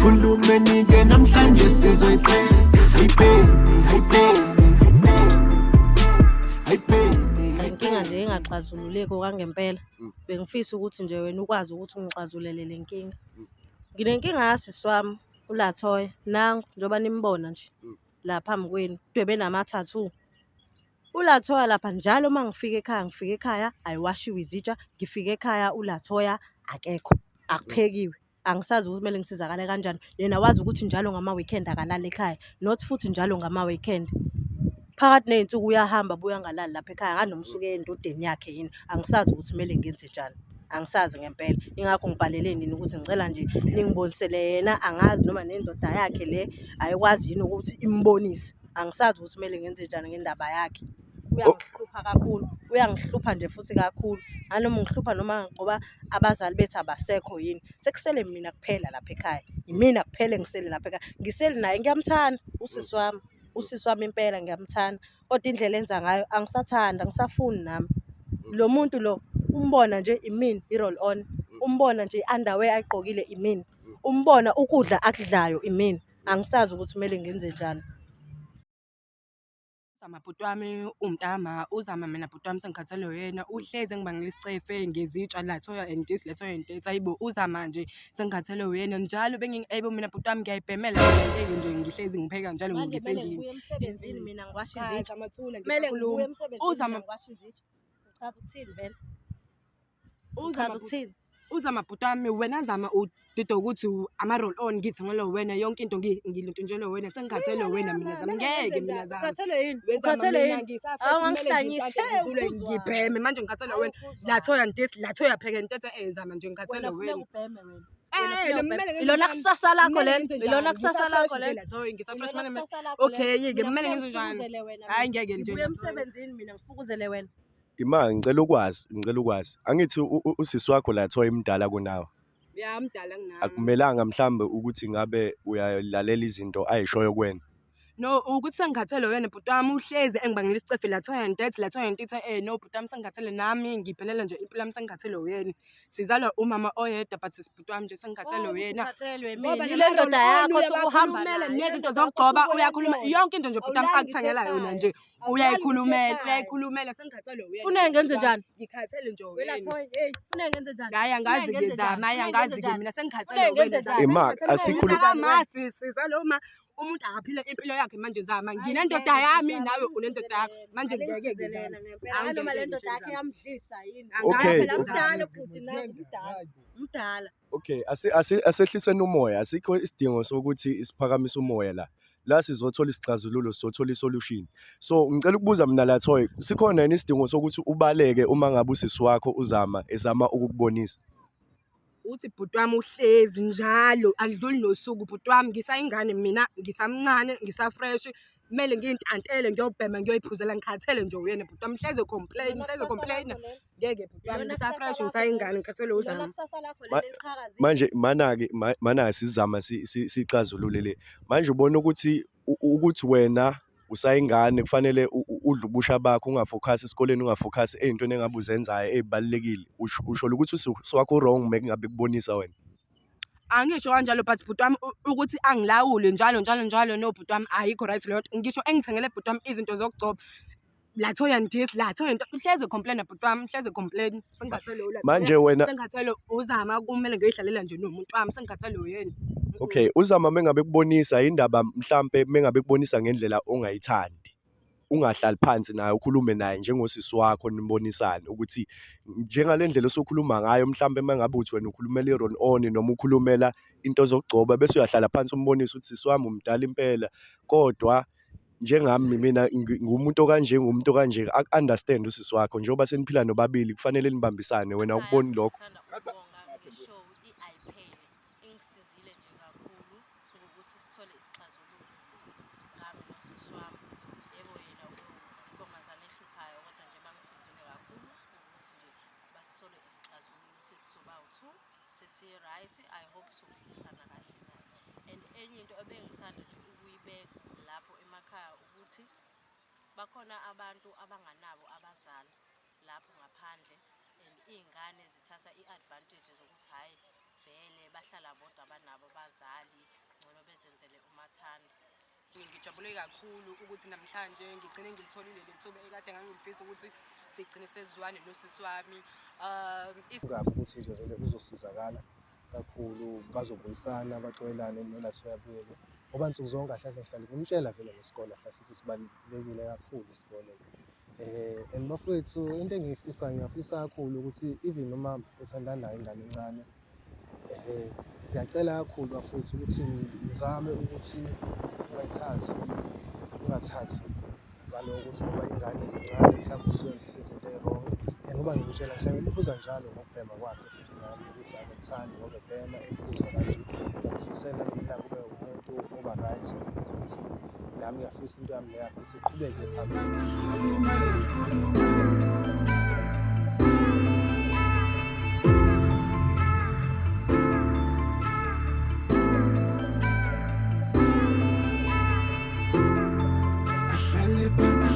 Khulumeni-ke namhlanje sizoyiqeda. Inkinga nje engaxazululeki okwangempela. Bengifisa ukuthi nje wena ukwazi ukuthi ungixazulele le nkinga. Nginenkinga yasisi wami uLathoya nangu njengoba nimbona nje la phambi kwenu udwebe nama-tattoo. ULathoya lapha njalo uma ngifika ekhaya ayiwashiwe izitsha, ngifika ekhaya uLathoya akekho, akuphekiwe. Angisazi ukuthi kumele ngisizakale kanjani. Yena wazi ukuthi njalo ngama-weekend akalali ekhaya, not futhi njalo ngama-weekend. Phakathi ney'nsuku uyahamba abuye angalali lapha ekhaya, nganoma usuke endodeni yakhe yini. Angisazi ukuthi kumele ngenze njani, angisazi ngempela. Ingakho ngibhalele nini ukuthi ngicela nje ningibonisele yena, angazi noma nendoda yakhe le ayikwazi yini ukuthi imbonise. Angisazi ukuthi kumele ngenze njani ngendaba yakhe. Uyangihlupha kakhulu, uyangihlupha nje futhi kakhulu. Nganoma ngihlupha noma ngoba abazali bethu abasekho yini. Sekusele mina kuphela lapha ekhaya, imina kuphela engisele lapha ekhaya. Ngisele naye, ngiyamthanda usisi wami. Usisi wami impela ngiyamthanda, kodwa indlela enza ngayo angisathandi, angisafuni nami. Lo muntu lo umbona nje imini i-roll on, umbona nje i-underwear ayigqokile imini, umbona ukudla akudlayo imini. Angisazi ukuthi kumele ngenze njani. Uzama bhuti wami umntama, uzama mina bhuti wami sengikhathalelwe uyena, uhlezi engibangela isicefe ngezitsha Lathoya and this Lathoya and that. Ayibo uzama nje sengikhathalelwe uyena njalo ayibo mina bhuti wami ngiyayibhemela nje ngihlezi ngipheka njalo ngisendlini. Ngibuye emsebenzini mina ngiwasha izitsha. Kumele ngibuye emsebenzini mina ngiwasha izitsha. Uchaza ukuthini vele? Uchaza ukuthini? Uzama bhuti wami wena zama udido ukuthi ama-roll on ngithi ngalo wena yonke into ngiluntunjelwe wena sengikhathelwe wena mina zami ngeke mina zami. Ukhathelwe yini? Ukhathelwe yini? Awungangihlanyisi. Ngibheme manje ngikhathelwe wena. Lathoya ndisi Lathoya pheke ntete zama nje ngikhathelwe wena. Ilona kusasa lakho lelo. Ilona kusasa lakho lelo. Lathoya ngisafresh manje. Okay ke kumele ngenze njani? Hayi ngeke nje. Ngibuye emsebenzini mina ngifukuzele wena. Ima ngicela ukwazi. Angithi usisi wakho Lathoya imdala kunawe. Ya mdala kunami. Akumelanga mhlambe ukuthi ngabe uyalalela izinto ayishoyo kuwena. No ukuthi sengikhathele wena bhuti wami uhlezi engibangela isicefe Lathoya and that Lathoya and that no bhuti wami sengikhathele nami ngiphelela nje impilo yami sengikhathele wena. Sizalwa umama oyedwa but sibhuti wami nje sengikhathele wena. Ukhathelwe mina. Ile ndoda yakho sokuhamba nayo nezinto zokugcoba uyakhuluma yonke into nje bhuti wami akuthangela yona nje. Uyayikhulumela sengikhathele wena. Ufuna ngenze njani? Ngikhathele nje wena. Lathoya hey ufuna ngenze njani? Hayi angazi ngezama, hayi angazi ke mina sengikhathele wena. Ima asikhuluma sizalwa uma umuntu akaphile impilo yakhe manje zama nginendoda yami nawe unendoda yakho manje ngeke ngizelena ngempela noma le ndoda yakhe yamdlisa yini Okay. Mdala bhuti nawe mdala. Okay, asehliseni umoya, asikho isidingo sokuthi isiphakamise umoya la sizothola isixazululo, sizothola isolution. So ngicela ukubuza mina Lathoya, sikhona yini isidingo sokuthi ubaleke uma ngabe usisi wakho ezama ukukubonisa? Uthi bhuti wami uhlezi njalo akudluli nosuku bhuti wami ngisayingane mina ngisamncane ngisafresh kumele ngiyintantele ngiyobhema ngiyoyiphuzela ngikhathele nje uyena bhuti wami hleze complain ngeke bhuti wami ngisafresh ngisayingane ngikhathele uzama. Manje mana sizama sixazulule le. Manje ubona ukuthi wena usayingane kufanele udle ubusha bakho ungafocus esikoleni ungafocus ezintweni engabe uzenzayo ezibalekile. Usho ukuthi uswakho wrong mekungabe kubonisa wena. Angisho kanjalo but bhuti wami ukuthi angilawule njalo no bhuti wami ayikho right leyo. Ngisho engithengele bhuti wami izinto zokugcoba Lathoya ndisi Lathoya into uhleze complain bhuti wami hleze complain sengikhathele uLathoya. Manje wena sengikhathele uzama kumele ngiyihlalela nje nomuntu wami sengikhathele uyena. Okay, uzama mengabe kubonisa indaba mhlambe mengabe kubonisa ngendlela ongayithandi. Ungahlali phansi naye ukhulume naye njengosisi wakho nibonisane ukuthi njengalendlela osokhuluma ngayo mhlambe mengabe uthi wena ukhulumela i-roll on noma ukhulumela into zokugcoba bese uyahlala phansi umbonisa ukuthi sisi wami umdala impela kodwa njengami mina ngumuntu kanje understand usisi wakho njengoba seniphila nobabili kufanele nibambisane wena ukuboni lokho. Right, I hope sokuphikisana kahle naye. And enye into ebengithanda nje ukuyibeka lapho emakhaya ukuthi bakhona abantu abanganabo abazali lapho ngaphandle and izingane zithatha iadvantage zokuthi hayi vele bahlala bodwa abanabo abazali ngijabule kakhulu ukuthi namhlanje ngigcine ngilitholile le thuba ekade ngangilifisa ukuthi sigcine sezwane nosisi wami. Ngabe ukuthi nje vele uzosizakala kakhulu, bazobuyisana baxolelane noLathoya abuyele ngoba nsuku zonke ahlale ngimtshela vele ngesikole futhi sibalulekile kakhulu isikole. And bafowethu into engiyifisayo ngiyafisa kakhulu ukuthi even noma ethandana nayo ingane encane, ngiyacela kakhulu bafowethu ukuthi ngizame ukuthi ungathathi ngalo ukuthi ngoba ingane incane mhlawumbe usuyenzisa izinto ey'rong. And ngoba ngimtshela mhlawumbe ngimbuza njalo ngokubhema kwakhe futhi nami ukuthi akekuthandi ngoba ebhema embuza kanje. Ngiyamfisela mina kube umuntu oba-right ukuthi nami ngiyafisa into yami leya futhi iqhubeke phambili.